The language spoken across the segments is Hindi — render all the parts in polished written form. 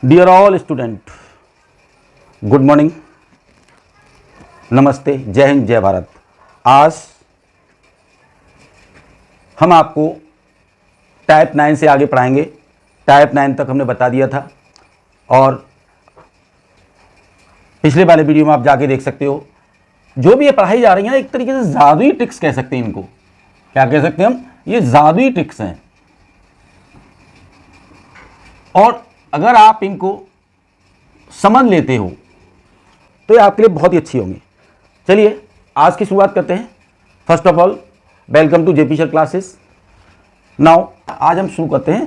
Dear all student, good morning, नमस्ते, जय हिंद, जय भारत। आज हम आपको टाइप 9 से आगे पढ़ाएंगे। टाइप 9 तक हमने बता दिया था और पिछले वाले वीडियो में आप जाके देख सकते हो। जो भी ये पढ़ाई जा रही है ना, एक तरीके से जादुई ट्रिक्स कह सकते हैं इनको। क्या कह सकते हैं हम? ये जादुई ट्रिक्स हैं और अगर आप इनको समझ लेते हो तो ये आपके लिए बहुत ही अच्छी होंगी। चलिए आज की शुरुआत करते हैं। First of all welcome to JP sir classes. Now आज हम शुरू करते हैं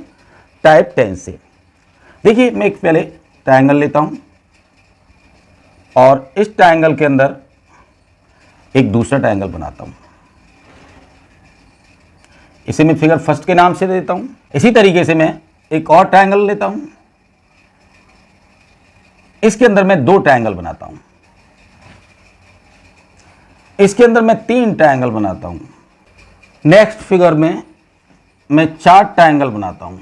टाइप 10 से। देखिए, मैं एक पहले ट्रायंगल लेता हूं और इस ट्रायंगल के अंदर एक दूसरा ट्रायंगल बनाता हूं। इसे मैं फिगर फर्स्ट के नाम से देता हूं। इसी तरीके से मैं एक और ट्रायंगल लेता हूं, इसके अंदर मैं 2 ट्रायंगल बनाता हूं, इसके अंदर मैं 3 ट्रायंगल बनाता हूं। नेक्स्ट फिगर में मैं 4 ट्रायंगल बनाता हूं।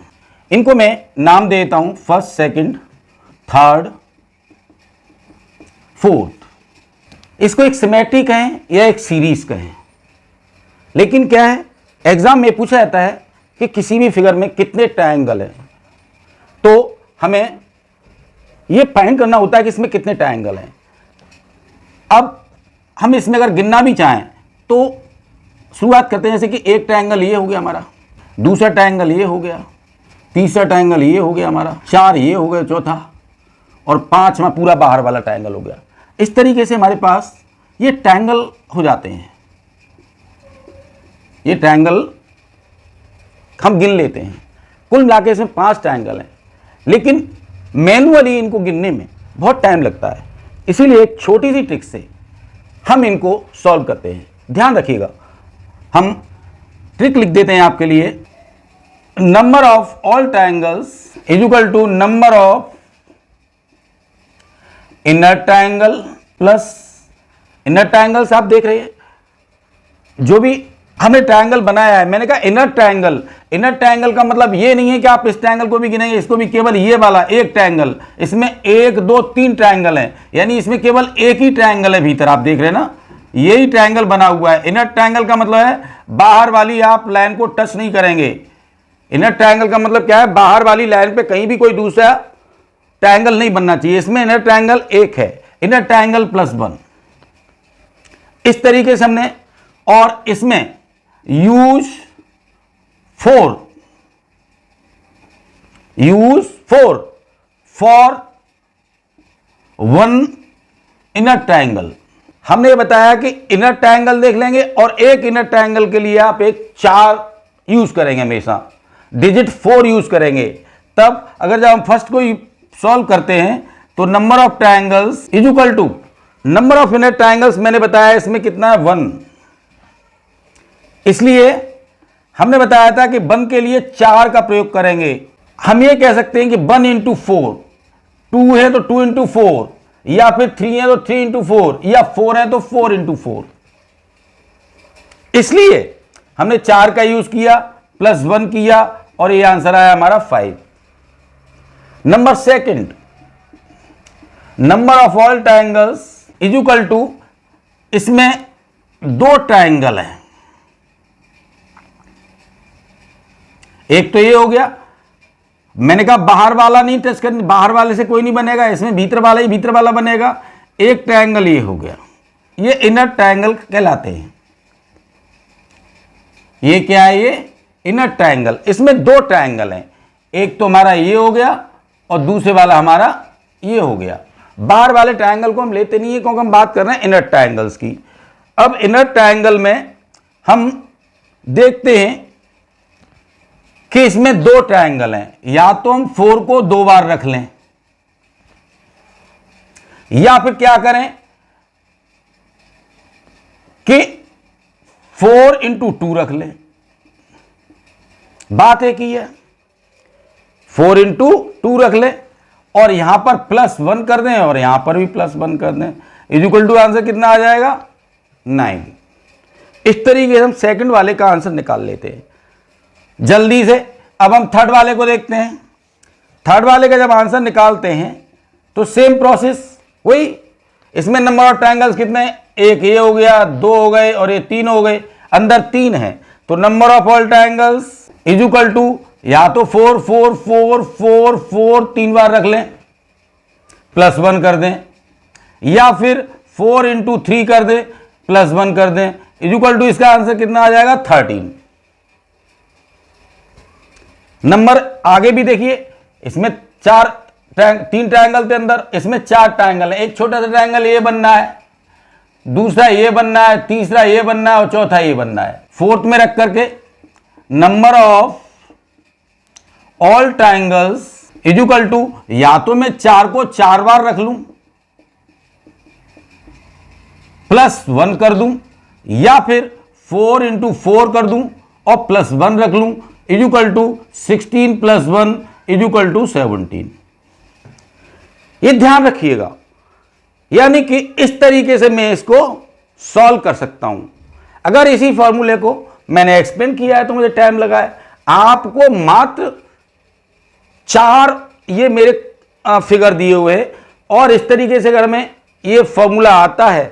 इनको मैं नाम देता हूं फर्स्ट, सेकंड, थर्ड, फोर्थ। इसको एक सिमेट्रिक कहें या एक सीरीज कहें, लेकिन क्या है, एग्जाम में पूछा जाता है कि किसी भी फिगर में कितने ट्रायंगल हैं, तो हमें ये फाइंड करना होता है कि इसमें कितने ट्रायंगल हैं। अब हम इसमें अगर गिनना भी चाहें तो शुरुआत करते हैं, जैसे कि एक ट्रायंगल ये हो गया हमारा, दूसरा ट्रायंगल ये हो गया, तीसरा ट्रायंगल ये हो गया हमारा, 4 ये हो गया चौथा, और 5वां पूरा बाहर वाला ट्रायंगल हो गया। इस तरीके से हमारे पास ये ट्रायंगल हो जाते हैं। ये ट्रायंगल हम गिन लेते हैं। कुल मिला के इसमें 5 ट्रायंगल हैं, लेकिन मैनुअली इनको गिनने में बहुत टाइम लगता है। इसीलिए एक छोटी सी ट्रिक से हम इनको सॉल्व करते हैं। ध्यान रखिएगा, हम ट्रिक लिख देते हैं आपके लिए। Number of all triangles is equal to number of inner triangle plus inner triangles. आप देख रहे हैं जो भी हमने ट्रायंगल बनाया है, मैंने कहा इनर ट्रायंगल। इनर ट्रायंगल का मतलब ये नहीं है कि आप इस ट्रायंगल को भी गिनेंगे, इसको भी, केवल ये वाला एक ट्रायंगल। इसमें 1 2 3 ट्रायंगल हैं, यानी इसमें केवल एक ही ट्रायंगल है भीतर। आप देख रहे हैं ना, यही ट्रायंगल बना हुआ है। इनर ट्रायंगल का मतलब है बाहर वाली आप लाइन को टच नहीं करेंगे। इनर ट्रायंगल का मतलब क्या है, बाहर वाली लाइन पे कहीं भी कोई दूसरा ट्रायंगल नहीं बनना चाहिए। इसमें इनर ट्रायंगल एक है, इनर ट्रायंगल प्लस 1। इस तरीके से हमने, और इसमें यूज 4 फॉर 1 इनर ट्रायंगल। हमने ये बताया कि इनर ट्रायंगल देख लेंगे और एक इनर ट्रायंगल के लिए आप एक 4 यूज करेंगे, हमेशा डिजिट 4 यूज करेंगे। तब अगर जब हम फर्स्ट को सॉल्व करते हैं तो number of triangles is equal to number of inner triangles. मैंने बताया इसमें कितना है, 1। इसलिए हमने बताया था कि 1 के लिए 4 का प्रयोग करेंगे। हम ये कह सकते हैं कि 1 इंटू 4, 2 है तो 2 इंटू 4, या फिर 3 है तो 3 इंटू 4, या 4 है तो 4 इंटू 4। इसलिए हमने 4 का यूज किया, प्लस 1 किया, और ये आंसर आया हमारा 5। Number second, number of all triangles is equal to, इसमें 2 ट्रायंगल हैं। एक तो ये हो गया, मैंने कहा बाहर वाला नहीं टच करना, बाहर वाले से कोई नहीं बनेगा, इसमें भीतर वाला ही भीतर वाला बनेगा। एक ट्रायंगल ये हो गया, ये इनर ट्रायंगल कहलाते हैं। ये क्या है, ये इनर ट्रायंगल। इसमें 2 ट्रायंगल हैं, एक तो हमारा ये हो गया और दूसरे वाला हमारा ये हो गया। बाहर वाले ट्रायंगल को हम लेते नहीं है, क्योंकि हम बात कर रहे हैं इनर ट्रायंगल्स की। अब इनर ट्रायंगल में हम देखते हैं कि इसमें 2 ट्रायंगल हैं। या तो हम 4 को 2 बार रख लें, या फिर क्या करें कि 4 इंटू 2 रख लें। बात एक ही है, 4 इंटू 2 रख लें और यहां पर प्लस 1 कर दें और यहां पर भी प्लस 1 कर दें। इज इक्वल टू आंसर कितना आ जाएगा, 9। इस तरीके से हम सेकंड वाले का आंसर निकाल लेते हैं जल्दी से। अब हम थर्ड वाले को देखते हैं। थर्ड वाले का जब आंसर निकालते हैं तो सेम प्रोसेस वही, इसमें नंबर ऑफ ट्रायंगल्स कितने, एक ये हो गया, दो हो गए और ये तीन हो गए, अंदर तीन है, तो number of all triangles is equal to या तो 4 4 4 4 4 तीन बार रख लें प्लस 1 कर दें, या फिर 4 इंटू 3 कर दें प्लस 1 कर दें, इज इक्वल टू इसका आंसर कितना आ जाएगा 13। नंबर आगे भी देखिए, इसमें तीन ट्रायंगल थे अंदर, इसमें 4 ट्रायंगल है, एक छोटा सा ट्रायंगल ये बनना है, दूसरा ये बनना है, तीसरा ये बनना है और चौथा ये बनना है। फोर्थ में रख करके number of all triangles is equal to या तो मैं 4 को 4 बार रख लूं प्लस 1 कर दूं, या फिर 4 इंटू 4 कर दूं और प्लस 1 रख लूं, is equal to 16 plus 1 is equal to 17। ये ध्यान रखिएगा, यानी कि इस तरीके से मैं इसको सॉल्व कर सकता हूं। अगर इसी फॉर्मूले को मैंने एक्सप्लेन किया है तो मुझे टाइम लगा है, आपको मात्र 4 ये मेरे फिगर दिए हुए हैं, और इस तरीके से अगर हमें ये फॉर्मूला आता है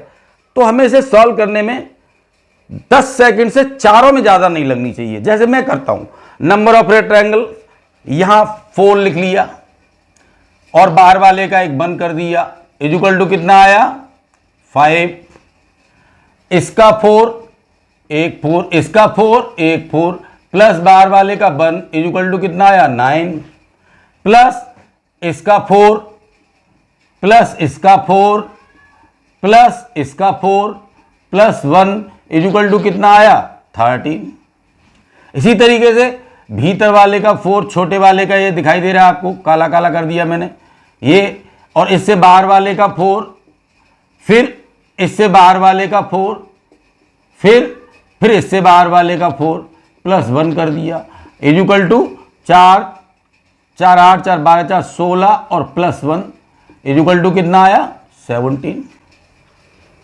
तो हमें इसे सॉल्व करने में 10 सेकंड से चारों में ज्यादा नहीं लगनी चाहिए। जैसे मैं करता हूं, नंबर ऑफ रेक्टेंगल यहां 4 लिख लिया और बाहर वाले का एक 1 कर दिया, इज इक्वल टू कितना आया 5, इसका 4 एक 4, इसका 4 एक 4, प्लस बाहर वाले का 1 इज इक्वल टू कितना आया 9, प्लस इसका 4 प्लस इसका 4 प्लस इसका 4 प्लस 1 इज इक्वल टू कितना आया 13। इसी तरीके से भीतर वाले का 4, छोटे वाले का ये दिखाई दे रहा है आपको, काला काला कर दिया मैंने ये, और इससे बाहर वाले का 4, फिर इससे बाहर वाले का 4, फिर इससे बाहर वाले का 4 प्लस 1 कर दिया, इज इक्वल टू 4 4 8 4 12 4 16 और प्लस 1 इज इक्वल टू कितना आया 17।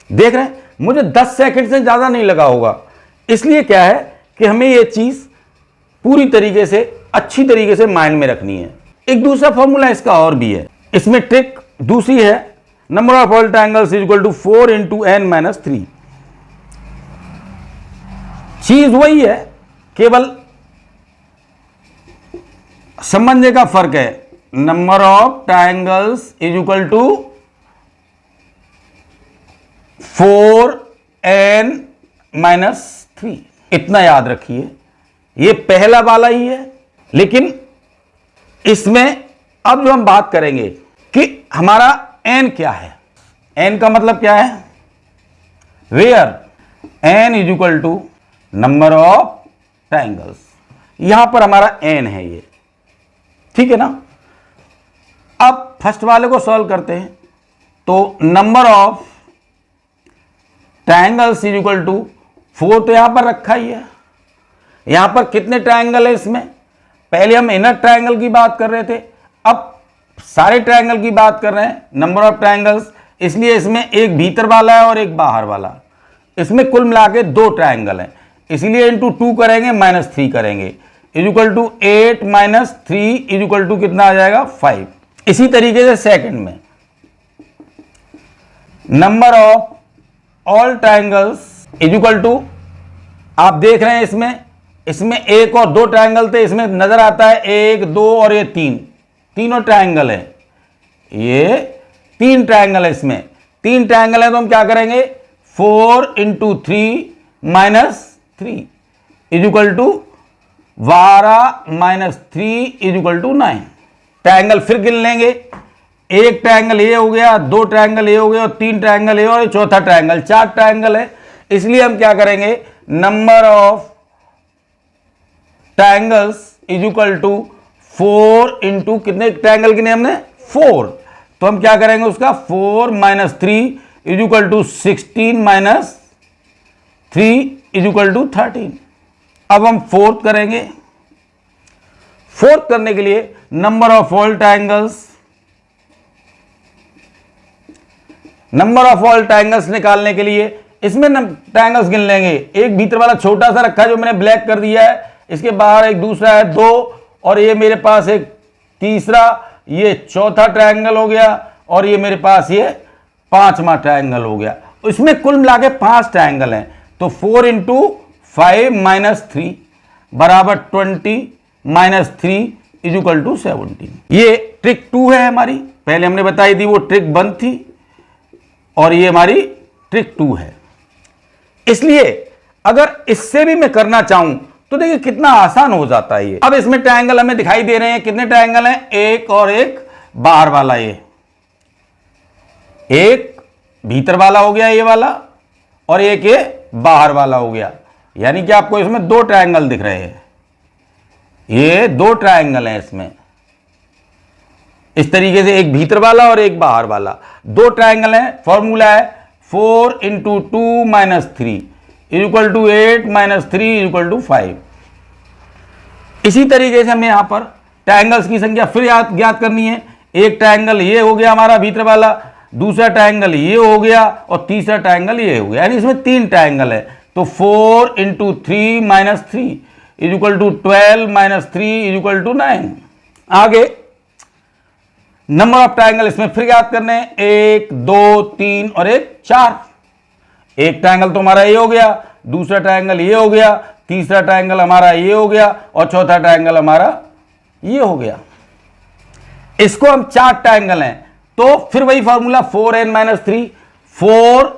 देख रहे हैं, मुझे 10 सेकंड से ज्यादा नहीं लगा होगा। इसलिए क्या है कि हमें यह चीज पूरी तरीके से अच्छी तरीके से माइंड में रखनी है। एक दूसरा फॉर्मूला इसका और भी है, इसमें ट्रिक दूसरी है, number of all triangles is equal to 4 into n minus 3। चीज वही है, केवल समझने का फर्क है। Number of triangles is equal to 4n minus 3, इतना याद रखिए। ये पहला वाला ही है, लेकिन इसमें अब जो हम बात करेंगे कि हमारा n क्या है। n का मतलब क्या है, where n is equal to number of triangles, यहां पर हमारा n है ये, ठीक है ना। अब फर्स्ट वाले को सॉल्व करते हैं, तो number of triangles is equal to 4 तो यहां पर रखा ही है। यहां पर कितने ट्रायंगल है इसमें, पहले हम इनर ट्रायंगल की बात कर रहे थे, अब सारे ट्रायंगल की बात कर रहे हैं, नंबर ऑफ ट्रायंगल्स, इसलिए इसमें एक भीतर वाला है और एक बाहर वाला। इसमें कुल मिला के 2 ट्रायंगल हैं, इसलिए इंटू 2 करेंगे माइनस 3 करेंगे, is equal to 8 minus 3 is equal to कितना आ जाएगा 5। इसी तरीके से सेकंड में number of all triangles is equal to, आप देख रहे हैं इसमें एक और 2 ट्रायंगल थे, इसमें नजर आता है 1 2 और ये 3, तीनों ट्रायंगल है, ये 3 ट्रायंगल है, इसमें 3 ट्रायंगल है, तो हम क्या करेंगे 4 into 3 minus 3 is equal to 12 minus 3 is equal to 9। Triangle फिर गिन लेंगे, एक ट्रायंगल ये हो गया, 2 ट्रायंगल ये हो गया और 3 ट्रायंगल ये और चौथा ट्रायंगल, 4 ट्रायंगल है। इसलिए हम क्या करेंगे, number of triangles is equal to 4 into कितने ट्रायंगल गिने हमने 4, तो हम क्या करेंगे उसका 4 minus 3 is equal to 16 minus 3 is equal to 13। अब हम फोर्थ करेंगे, फोर्थ करने के लिए number of all triangles, number of all triangles निकालने के लिए इसमें ट्रायंगल्स गिन लेंगे। एक भीतर वाला छोटा सा रखा है जो मैंने ब्लैक कर दिया है, इसके बाहर एक दूसरा है 2 और ये मेरे पास एक तीसरा, ये चौथा ट्रायंगल हो गया, और ये मेरे पास ये पांचवा ट्रायंगल हो गया। इसमें कुल मिला के 5 ट्रायंगल हैं, तो 4 इंटू 5 माइनस 3 बराबर 20 माइनस 3 इज इक्वल टू 17। ये ट्रिक 2 है हमारी, पहले हमने बताई थी वो ट्रिक 1 थी, और ये हमारी ट्रिक 2 है। इसलिए अगर इससे भी मैं करना चाहूं तो देखिए कितना आसान हो जाता है ये। अब इसमें ट्रायंगल हमें दिखाई दे रहे हैं, कितने ट्रायंगल हैं, एक और एक बाहर वाला, ये एक भीतर वाला हो गया ये वाला, और एक ये बाहर वाला हो गया। यानी कि आपको इसमें 2 ट्रायंगल दिख रहे हैं, ये 2 ट्रायंगल हैं इसमें, इस तरीके से एक भीतर वाला और एक बाहर वाला, 2 ट्रायंगल हैं। फॉर्मूला है 4 into 2 minus 3 equal to 8 minus 3 equal to 5। इसी तरीके से हमें यहां पर ट्रायंगल्स की संख्या फिर ज्ञात करनी है। एक ट्रायंगल ये हो गया हमारा भीतर वाला, दूसरा ट्रायंगल ये हो गया, और तीसरा ट्रायंगल ये हो गया, यानी इसमें 3 ट्रायंगल है। तो 4 into 3 minus 3 is equal to 12 minus 3 is equal to 9। आगे नंबर ऑफ ट्रायंगल इसमें फिर याद करने हैं, 1 2 3 और 1 4। एक ट्रायंगल तो हमारा ये हो गया, दूसरा ट्रायंगल ये हो गया, तीसरा ट्रायंगल हमारा ये हो गया, और चौथा ट्रायंगल हमारा ये हो गया। इसको हम 4 ट्रायंगल हैं, तो फिर वही formula 4n minus 3, 4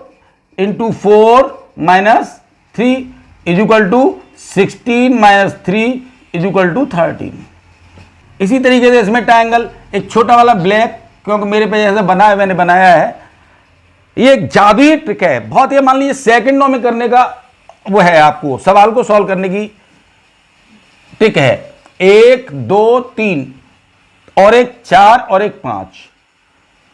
into 4 minus 3 is equal to 16 minus 3 is equal to 13। इसी तरीके से इसमें ट्रायंगल एक छोटा वाला ब्लैक, क्योंकि मेरे पे जैसा बना है मैंने बनाया है, ये एक जादुई ट्रिक है बहुत। ये मान लीजिए सेकंडों में करने का वो है, आपको सवाल को सॉल्व करने की ट्रिक है। 1 2 3 और एक 4 और एक 5।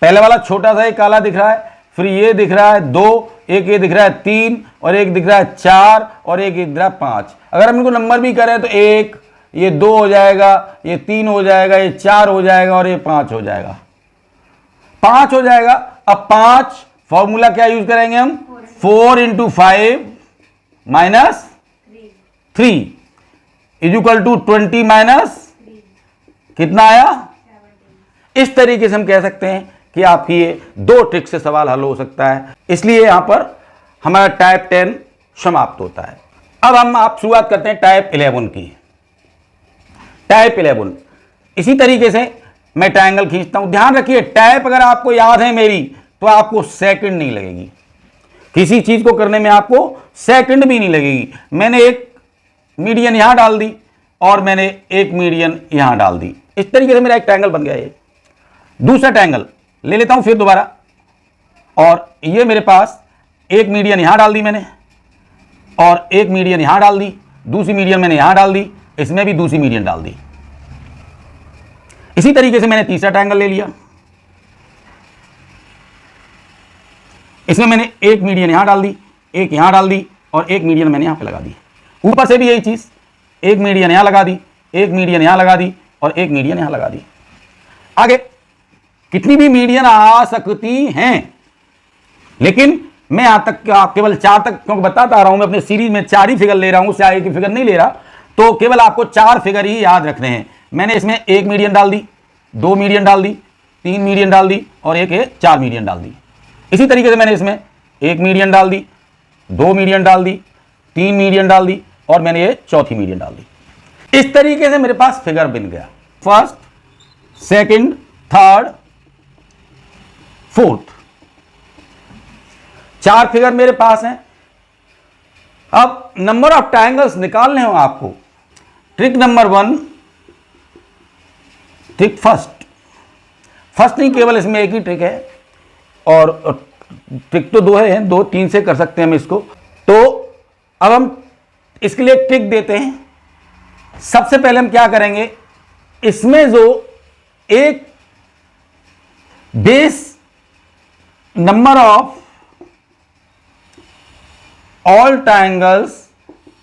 पहले वाला छोटा सा एक काला दिख रहा है, फिर ये दिख रहा है 2, एक ये दिख रहा है 3, और एक दिख रहा है 4, और एक दिख रहा है 5। अगर हम इनको नंबर भी करें तो 1, ये 2 हो जाएगा, ये 3 हो जाएगा, ये 4 हो जाएगा, और ये 5 हो जाएगा, 5 हो जाएगा। अब 5 फॉर्मूला क्या यूज करेंगे हम, 4 into 5 minus 3 is equal to 20 minus कितना आया। इस तरीके से हम कह सकते हैं कि आपकी ये 2 ट्रिक से सवाल हल हो सकता है। इसलिए यहां पर हमारा टाइप 10 समाप्त होता है। अब हम आप शुरुआत करते हैं टाइप 11 की। टाइप 11 इसी तरीके से मैं ट्रायंगल खींचता हूं। ध्यान रखिए, टाइप अगर आपको याद है मेरी, तो आपको सेकंड नहीं लगेगी, किसी चीज को करने में आपको सेकंड भी नहीं लगेगी। मैंने एक मीडियन यहां डाल दी, और मैंने एक मीडियन यहां डाल दी, इस तरीके से मेरा एक ट्रायंगल बन गया। ये दूसरा ट्रायंगल ले लेता हूं फिर दोबारा, और ये मेरे पास एक मीडियन यहां डाल दी मैंने, और एक मीडियन यहां डाल दी, दूसरी मीडियन मैंने यहां डाल दी, इसमें भी दूसरी मीडियन डाल दी। इसी तरीके से मैंने तीसरा ट्रायंगल ले लिया, इसमें मैंने एक मीडियन यहां डाल दी, एक यहां डाल दी, और एक मीडियन मैंने यहां पे लगा दी। ऊपर से भी यही चीज, एक मीडियन यहां लगा दी, एक मीडियन यहां लगा दी, और एक मीडियन यहां लगा दी। आगे कितनी भी मीडियन आ सकती हैं, लेकिन मैं यहां तक केवल 4 तक क्योंकि बताता आ रहा हूं, मैं अपने सीरीज में 4 ही फिगर ले रहा हूं, उससे आगे की फिगर नहीं ले रहा, तो केवल आपको 4 फिगर ही याद रखने हैं। मैंने इसमें एक मीडियन डाल दी, 2 मीडियन डाल दी, 3 मीडियन डाल दी, और एक 4 मीडियन डाल दी। इसी तरीके से मैंने इसमें एक मीडियन डाल दी, 2 मीडियन डाल दी, 3 मीडियन डाल दी, और मैंने ये चौथी मीडियन डाल दी। इस तरीके से मेरे पास फिगर बन गया, first, second, third, fourth. 4 figure मेरे पास हैं। अब नंबर ऑफ ट्रायंगल्स निकालने हो आपको। ट्रिक नंबर 1, ट्रिक फर्स्ट नहीं, केवल इसमें एक ही ट्रिक है, और ट्रिक तो 2 है, 2 3 से कर सकते हैं हम इसको। तो अब हम इसके लिए ट्रिक देते हैं। सबसे पहले हम क्या करेंगे, इसमें जो एक base number of all triangles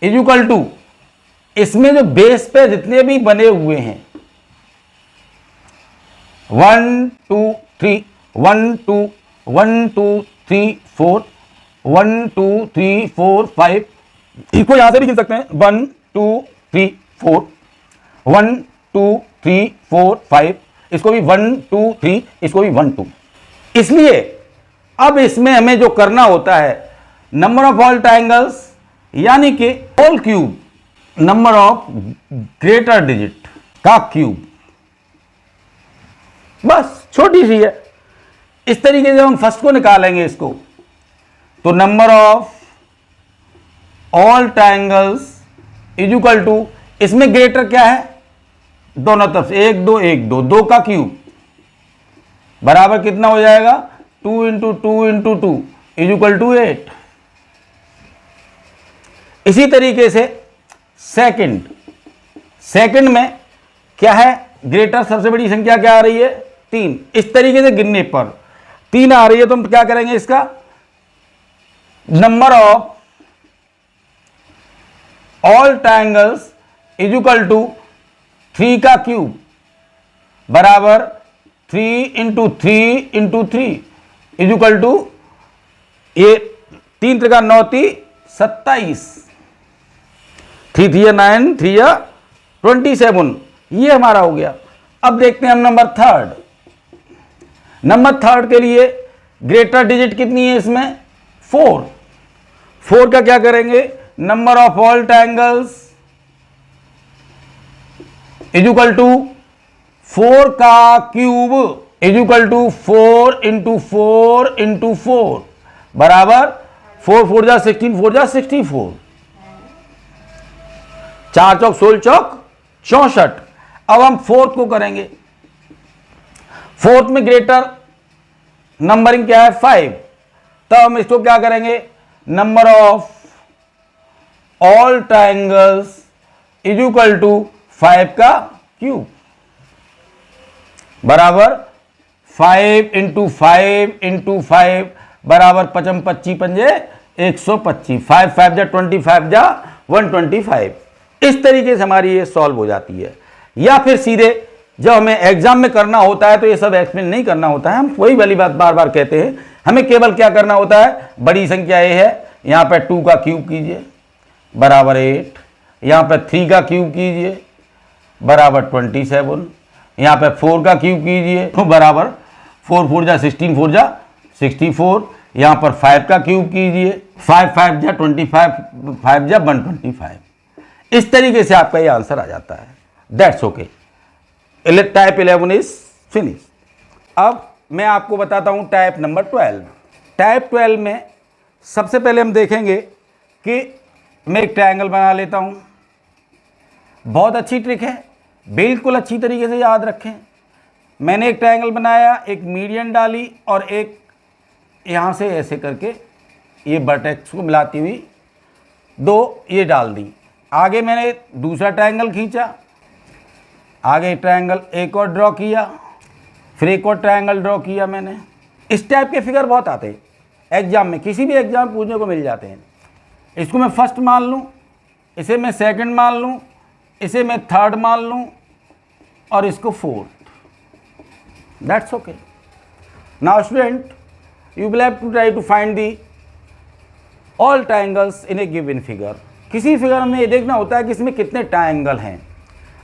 is equal to, इसमें जो बेस पे जितने भी बने हुए हैं 1 2 3 1 2 1 2 3 4 1 2 3 4 5, इसको यहां से भी गिन सकते हैं 1 2 3 4 1 2 3 4 5, इसको भी 1 2 3, इसको भी 1 2। इसलिए अब इसमें हमें जो करना होता है, नंबर ऑफ ऑल ट्रायंगल्स यानी कि whole cube, number of greater digit का क्यूब, बस छोटी सी है। इस तरीके से हम फर्स्ट को निकालेंगे इसको, तो number of all triangles is equal to, इसमें ग्रेटर क्या है, दोनों तरफ से 1 2 1 2, 2 का क्यूब बराबर कितना हो जाएगा, 2 into 2 into 2 is equal to 8। इसी तरीके से सेकंड में क्या है, ग्रेटर सबसे बड़ी संख्या क्या आ रही है, 3। इस तरीके से गिनने पर 3 आ रही है तो हम क्या करेंगे, इसका number of all triangles is equal to 3 का क्यूब बराबर 3 into 3 into 3 is equal to, ये 3 3 9 27, 3 3 9 3 27, ये हमारा हो गया। अब देखते हैं हम नंबर थर्ड के लिए ग्रेटर डिजिट कितनी है इसमें, 4 का क्या करेंगे, number of all triangles is equal to 4 का cube is equal to 4 into 4 into 4 बराबर 4 4 जा 16, 4 जा 64, 4 चौक 16 चौक 64। अब हम फोर्थ को करेंगे, फोर्थ में ग्रेटर नंबरिंग क्या है, 5, तो हम इसको क्या करेंगे, number of all triangles is equal to 5 का क्यूब बराबर 5 इंटू 5 इंटू 5 बराबर 55 25 पंजे 125, 5 5 जा 25 जा 125। इस तरीके से हमारी ये सॉल्व हो जाती है। या फिर सीधे जब हमें एग्जाम में करना होता है तो ये सब एक्सप्लेन नहीं करना होता है, हम वही वाली बात बार बार कहते हैं, हमें केवल क्या करना होता है, बड़ी संख्या ये है, यहाँ पे 2 का क्यूब कीजिए बराबर 8, यहाँ पे 3 का क्यूब कीजिए बराबर 27, यहाँ पे 4 का क्यूब कीजिए तो बराबर 4 4 जा 16, 4 जा 64, यहाँ पर 5 का क्यूब कीजिए, 5 5 जा 25, 5 जा 125। इस तरीके से आपका ये आंसर आ जाता है। That's okay, type 11 is finish. अब मैं आपको बताता हूँ टाइप नंबर 12। टाइप 12 में सबसे पहले हम देखेंगे कि मैं एक ट्रायंगल बना लेता हूँ। बहुत अच्छी ट्रिक है, बिल्कुल अच्छी तरीके से याद रखें। मैंने एक ट्रायंगल बनाया, एक मीडियन डाली और एक यहाँ से ऐसे करके ये वर्टेक्स को मिलाती हुई 2 ये डाल दी। आगे मैंने दूसरा ट्रायंगल खींचा, आगे ट्रायंगल एक और ड्रॉ किया, फिर एक और ट्रायंगल ड्रॉ किया मैंने। इस टाइप के फिगर बहुत आते हैं एग्जाम में, किसी भी एग्जाम में पूछने को मिल जाते हैं। इसको मैं फर्स्ट मान लूँ, इसे मैं सेकंड मान लूँ, इसे मैं थर्ड मान लूँ और इसको fourth. That's okay. Now student, you will have to try to find the all triangles in a given figure. किसी फिगर में ये देखना होता है कि इसमें कितने ट्रायंगल हैं।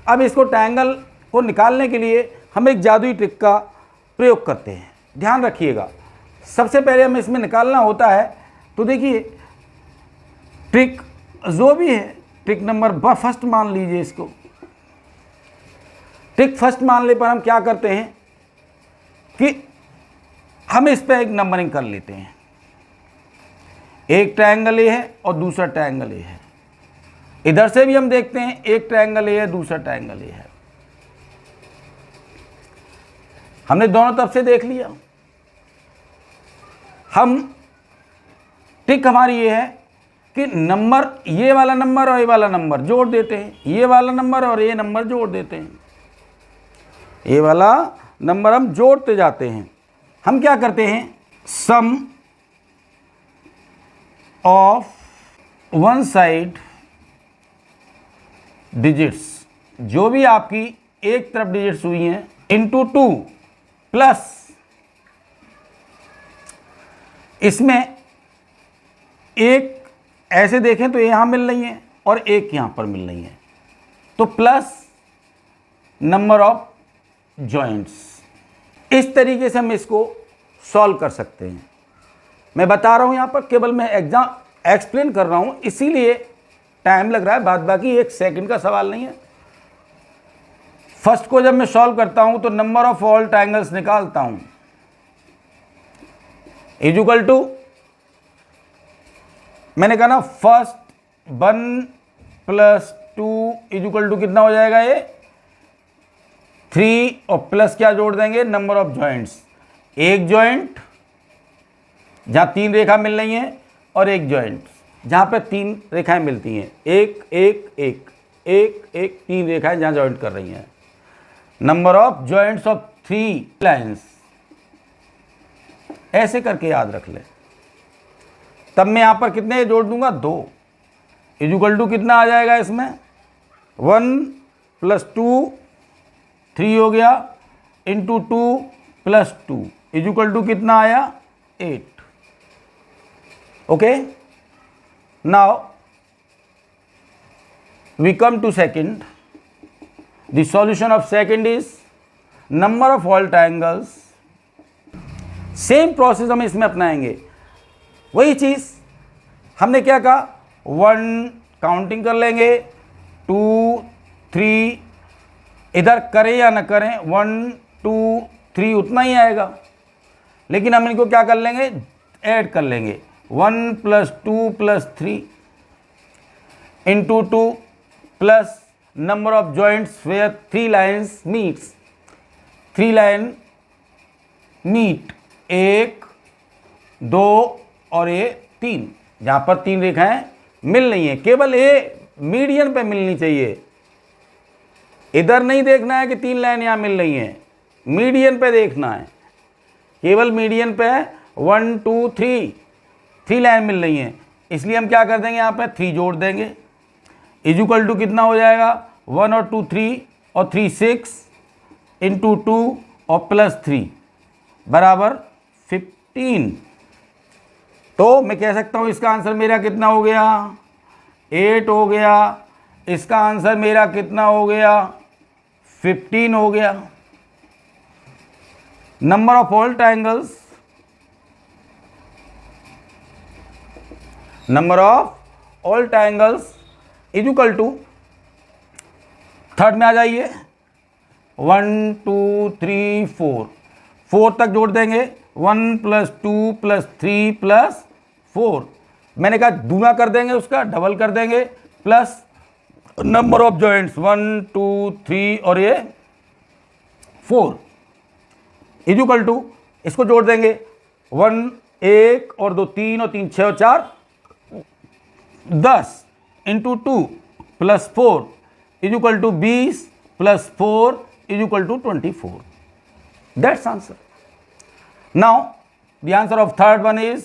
अब इसको ट्रायंगल को निकालने के लिए हम एक जादुई ट्रिक का प्रयोग करते हैं, ध्यान रखिएगा। सबसे पहले हमें इसमें निकालना होता है, तो देखिए ट्रिक जो भी है, ट्रिक नंबर फर्स्ट मान लीजिए इसको। ट्रिक फर्स्ट मान ले पर हम क्या करते हैं कि हम इस पर एक नंबरिंग कर लेते हैं। एक ट्रायंगल ये है और दूसरा ट्रायंगल ये है। इधर से भी हम देखते हैं, एक ट्रायंगल ये है, दूसरा ट्रायंगल ये है। हमने दोनों तरफ से देख लिया। हम ट्रिक हमारी ये है कि नंबर, ये वाला नंबर और ये वाला नंबर जोड़ देते हैं, ये वाला नंबर और ये नंबर जोड़ देते हैं, ये वाला नंबर हम जोड़ते जाते हैं। हम क्या करते हैं, सम ऑफ वन साइड डिजिट्स, जो भी आपकी एक तरफ डिजिट्स हुई हैं, इंटू 2 प्लस इसमें एक ऐसे देखें तो यहाँ मिल रही है और एक यहाँ पर मिल रही है, तो प्लस नंबर ऑफ जॉइंट्स। इस तरीके से हम इसको सॉल्व कर सकते हैं। मैं बता रहा हूं यहां पर, केवल मैं एग्जाम एक्सप्लेन कर रहा हूं, इसीलिए टाइम लग रहा है, बाद बाकी 1 सेकंड का सवाल नहीं है। फर्स्ट को जब मैं सॉल्व करता हूं तो नंबर ऑफ ऑल ट्रायंगल्स निकालता हूं, इज इक्वल टू, मैंने कहा ना फर्स्ट 1 + 2 इज इक्वल टू कितना हो जाएगा ये 3, और प्लस क्या जोड़ देंगे, नंबर ऑफ जॉइंट्स। एक जॉइंट जहां 3 रेखा मिल रही हैं और एक जॉइंट जहां पे 3 रेखाएं मिलती हैं, एक एक एक एक एक 3 रेखाएं जहां जॉइंट कर रही हैं। Number of joints of 3 lines, ऐसे करके याद रख ले। तब मैं यहां पर कितने जोड़ दूंगा, 2 इज इक्वल टू कितना आ जाएगा इसमें 1 + 2 3 हो गया, इंटू 2 + 2 इज इक्वल टू कितना आया 8। Okay, now we come to second. The solution of second is number of all triangles. Same process हम इसमें अपनाएंगे, वही चीज हमने क्या कहा, 1 काउंटिंग कर लेंगे, 2 3, इधर करें या ना करें 1 2 3 उतना ही आएगा, लेकिन हम इनको क्या कर लेंगे, ऐड कर लेंगे 1 + 2 + 3 into 2 plus number of joints where 3 lines meets, 3 line meet, 1 2 और ये 3, जहां पर 3 रेखाएं मिल रही हैं। केवल ये मीडियन पे मिलनी चाहिए, इधर नहीं देखना है कि 3 लाइन यहां मिल रही हैं, मीडियन पे देखना है, केवल मीडियन पे 1 2 3 लाइन मिल रही हैं। इसलिए हम क्या कर देंगे, यहाँ पे 3 जोड़ देंगे, इज इक्वल टू कितना हो जाएगा 1 और 2 3 और 3 6 इंटू 2 और प्लस 3 बराबर 15। तो मैं कह सकता हूँ इसका आंसर मेरा कितना हो गया 8 हो गया, इसका आंसर मेरा कितना हो गया 15 हो गया। Number of all triangles, number of all triangles is equal to, third में आ जाइए 1 2 3 4 तक जोड़ देंगे, 1 + 2 + 3 + 4, मैंने कहा दूना कर देंगे, उसका डबल कर देंगे, प्लस नंबर ऑफ जॉइंट्स 1 2 3 और ये 4 इज इक्वल टू, इसको जोड़ देंगे 1 1 और 2 3 और 3 6 और 4 10 into 2 + 4 is equal to 20 + 4 is equal to 24। That's answer. Now the answer of third one is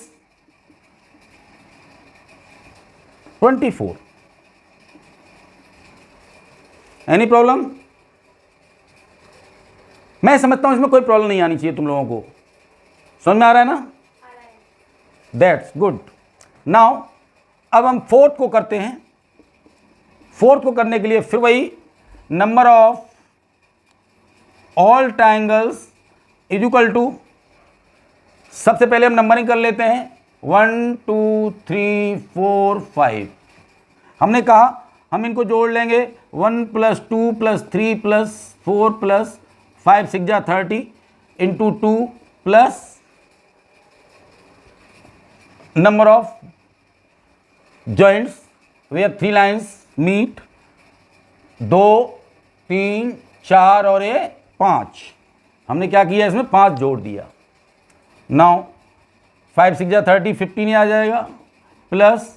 24। Any problem? मैं समझता हूं इसमें कोई प्रॉब्लम नहीं आनी चाहिए तुम लोगों को, समझ में आ रहा है ना? That's good. नाउ अब हम फोर्थ को करते हैं। फोर्थ को करने के लिए फिर वही number of all triangles is equal to, सबसे पहले हम नंबरिंग कर लेते हैं 1 2 3 4 5। हमने कहा हम इनको जोड़ लेंगे 1 + 2 + 3 + 4 + 5 6 जा 30 into 2 plus number of joints where 3 lines meet, 2 3 4 और ये 5। हमने क्या किया, इसमें 5 जोड़ दिया। नाउ 5 6 जा 30 15 ही आ जाएगा, plus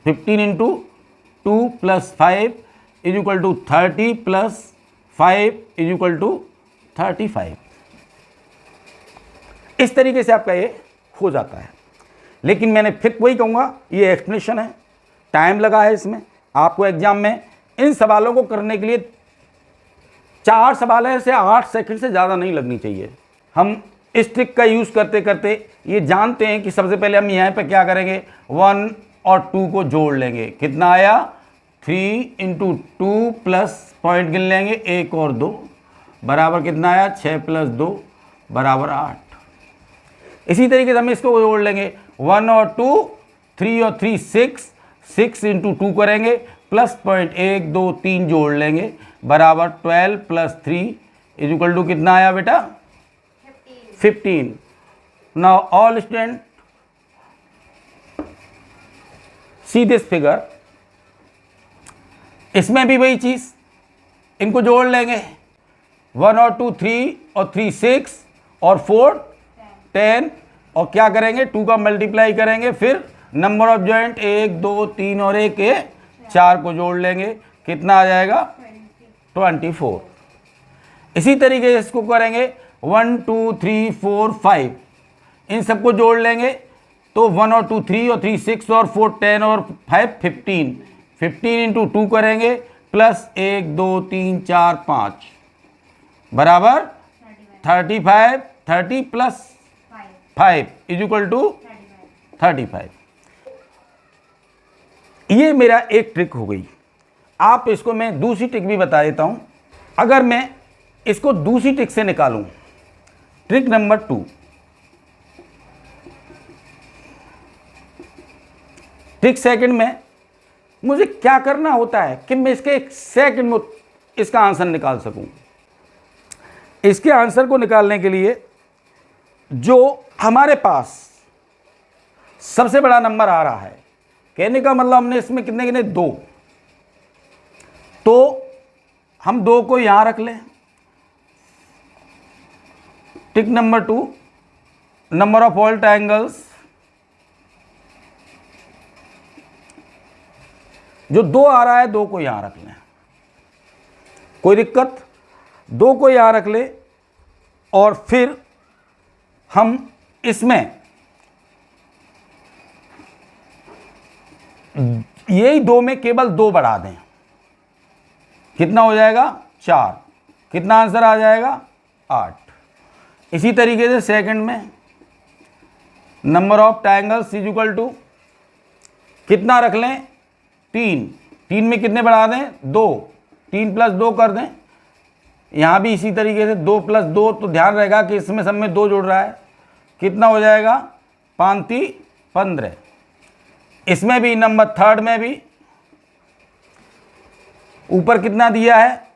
15 into 2 + 5 is equal to 30 + 5 is equal to 35। इस तरीके से आपका ये हो जाता है। लेकिन मैंने फिर वही कहूँगा, ये एक्सप्लेनेशन है, टाइम लगा है इसमें। आपको एग्जाम में इन सवालों को करने के लिए 4 सवाल है से 8 सेकंड से ज़्यादा नहीं लगनी चाहिए। हम इस ट्रिक का यूज़ करते करते ये जानते हैं कि सबसे पहले हम यहाँ पे क्या करेंगे, 1 और 2 को जोड़ लेंगे, कितना आया 3 इंटू 2 प्लस पॉइंट गिन लेंगे 1 और 2 बराबर कितना आया 6 प्लस 2 बराबर 8। इसी तरीके से हम इसको जोड़ लेंगे 1 और 2 3 और 3 6 इंटू 2 करेंगे प्लस पॉइंट 1 2 3 जोड़ लेंगे बराबर 12 प्लस 3 इज इक्वल टू कितना आया बेटा 15। Now all student see this figure, इसमें भी वही चीज, इनको जोड़ लेंगे 1 और 2 3 और 3 6 और 4 10 और क्या करेंगे 2 का मल्टीप्लाई करेंगे, फिर नंबर ऑफ जॉइंट 1 2 3 और 1 4 को जोड़ लेंगे, कितना आ जाएगा 24। इसी तरीके से इसको करेंगे 1 2 3 4 5, इन सबको जोड़ लेंगे तो 1 और 2 3 और 3 6 और 4 10 और 5 15 इंटू 2 करेंगे प्लस 1 2 3 4 5 बराबर 35 30 प्लस 5 इज इक्वल टू 35। ये मेरा एक ट्रिक हो गई। आप इसको मैं दूसरी ट्रिक भी बता देता हूं। अगर मैं इसको दूसरी ट्रिक से निकालूं, ट्रिक नंबर 2, ट्रिक सेकंड में मुझे क्या करना होता है कि मैं इसके एक सेकंड में इसका आंसर निकाल सकूं। इसके आंसर को निकालने के लिए जो हमारे पास सबसे बड़ा नंबर आ रहा है, कहने का मतलब हमने इसमें कितने कितने 2, तो हम 2 को यहां रख लें। Trick number 2, number of all triangles, जो 2 आ रहा है 2 को यहां रख लें, कोई दिक्कत, 2 को यहां रख ले और फिर हम इसमें यही 2 में केवल 2 बढ़ा दें, कितना हो जाएगा 4, कितना आंसर आ जाएगा 8। इसी तरीके से सेकंड में number of triangles is equal to कितना रख लें 3 में कितने बढ़ा दें 2, 3 प्लस 2 कर दें। यहाँ भी इसी तरीके से 2 प्लस 2, तो ध्यान रहेगा कि इसमें सब में 2 जुड़ रहा है, कितना हो जाएगा 5 15। इसमें भी नंबर थर्ड में भी ऊपर कितना दिया है,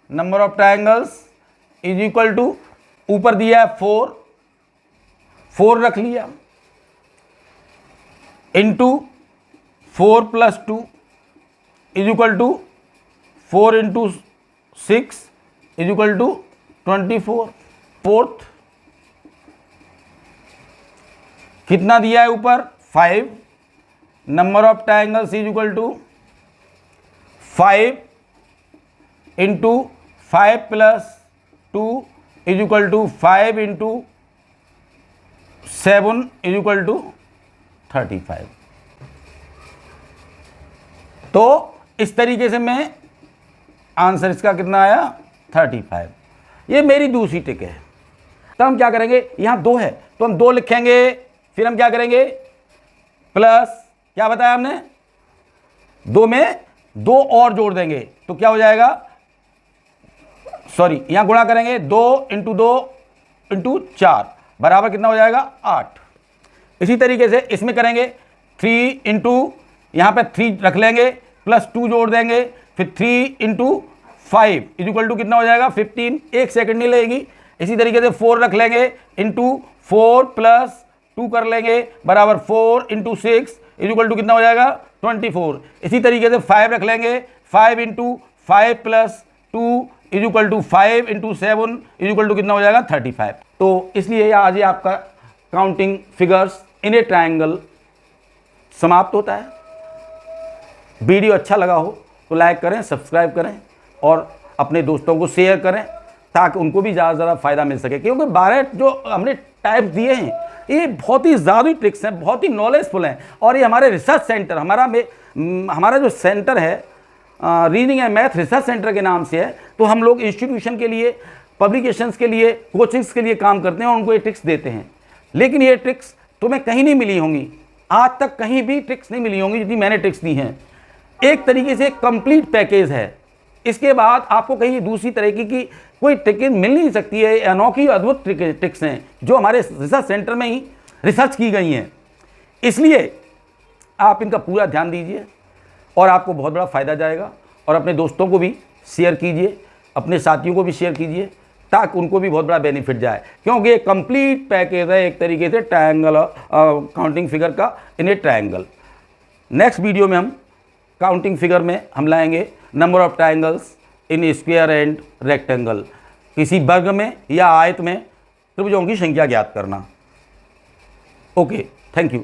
number of triangles is equal to ऊपर दिया है 4 रख लिया into 4 plus 2 is equal to 4 into 6 is equal to 24। Fourth कितना दिया है ऊपर 5, number of triangles is equal to 5 into 5 plus 2 is equal to 5 into 7 is equal to 35। तो इस तरीके से मैं आंसर इसका कितना आया 35। ये मेरी दूसरी ट्रिक है। तो हम क्या करेंगे, यहां 2 है तो हम 2 लिखेंगे, फिर हम क्या करेंगे प्लस, क्या बताया हमने 2 में 2 और जोड़ देंगे तो क्या हो जाएगा, सॉरी यहां गुणा करेंगे 2 इंटू 2 इंटू 4 बराबर कितना हो जाएगा 8। इसी तरीके से इसमें करेंगे 3 इंटू यहां पे 3 रख लेंगे प्लस 2 जोड़ देंगे, फिर 3 इंटू 5 इज इक्वल टू कितना हो जाएगा 15, एक सेकंड नहीं लगेगी। इसी तरीके से 4 रख लेंगे इंटू 4 प्लस 2 कर लेंगे बराबर 4 इंटू 6 इज इक्वल टू कितना हो जाएगा 24। इसी तरीके से 5 रख लेंगे, 5 into 5 plus 2 is equal to 5 into 7 is equal to कितना हो जाएगा 35। तो इसलिए आज ये आपका counting figures in a triangle समाप्त होता है। वीडियो अच्छा लगा हो तो लाइक करें, सब्सक्राइब करें और अपने दोस्तों को शेयर करें ताकि उनको भी ज़्यादा से ज़्यादा फायदा मिल सके, क्योंकि 12 जो हमने टाइप दिए हैं ये बहुत ही ज़्यादा ट्रिक्स हैं, बहुत ही नॉलेजफुल हैं। और ये हमारे रिसर्च सेंटर, हमारा जो सेंटर है reading and math research centre के नाम से है, तो हम लोग इंस्टीट्यूशन के लिए, पब्लिकेशंस के लिए, कोचिंग्स के लिए काम करते हैं और उनको ये ट्रिक्स देते हैं। लेकिन ये ट्रिक्स तुम्हें कहीं नहीं मिली होंगी, आज तक कहीं भी ट्रिक्स नहीं मिली होंगी जितनी मैंने ट्रिक्स दी हैं। एक तरीके से कंप्लीट पैकेज है। इसके बाद आपको कहीं दूसरी तरीके की कोई ट्रिक मिल नहीं सकती है। अनोखी अद्भुत ट्रिक्स हैं जो हमारे रिसर्च सेंटर में ही रिसर्च की गई हैं, इसलिए आप इनका पूरा ध्यान दीजिए और आपको बहुत बड़ा फ़ायदा जाएगा। और अपने दोस्तों को भी शेयर कीजिए, अपने साथियों को भी शेयर कीजिए, ताकि उनको भी बहुत बड़ा बेनिफिट जाए, क्योंकि ये कंप्लीट पैकेज है एक तरीके से ट्रायंगल काउंटिंग फिगर का इन ए ट्रायंगल। नेक्स्ट वीडियो में हम काउंटिंग फिगर में हम लाएंगे number of triangles in square and rectangle, किसी वर्ग में या आयत में त्रिभुजों की संख्या ज्ञात करना। Okay, thank you.